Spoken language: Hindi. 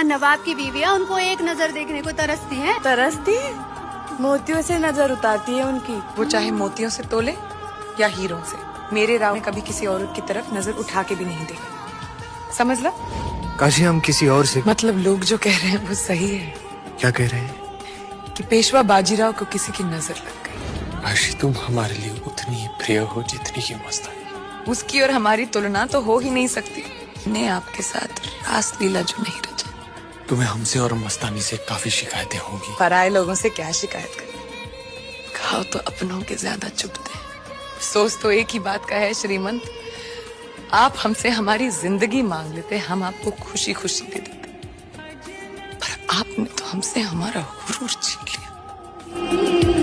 हाँ, नवाब की बीवियाँ उनको एक नजर देखने को तरसती हैं। तरसती है? मोतियों से नजर उतारती है उनकी। वो चाहे मोतियों से तोले या हीरों से, मेरे राव ने कभी किसी औरत की तरफ नजर उठा के भी नहीं देखा। समझ लो। काशी हम किसी और से मतलब लोग जो कह रहे हैं वो सही है क्या कह रहे हैं? कि पेशवा बाजीराव को किसी की नजर लग गई। काशी तुम हमारे लिए उतनी ही प्रिय हो जितनी की मस्तानी। उसकी और हमारी तुलना तो हो ही नहीं सकती। ने आपके साथ रास लीला जो नहीं रचा। तुम्हें हमसे और मस्तानी से काफी शिकायतें होंगी। पराए लोगों से क्या शिकायत करें? घाव तो अपनों के ज्यादा चुभते हैं। सोच तो एक ही बात का है श्रीमंत, आप हमसे हमारी जिंदगी मांग लेते, हम आपको खुशी खुशी दे देते, पर आपने तो हमसे हमारा गुरूर छीन लिया।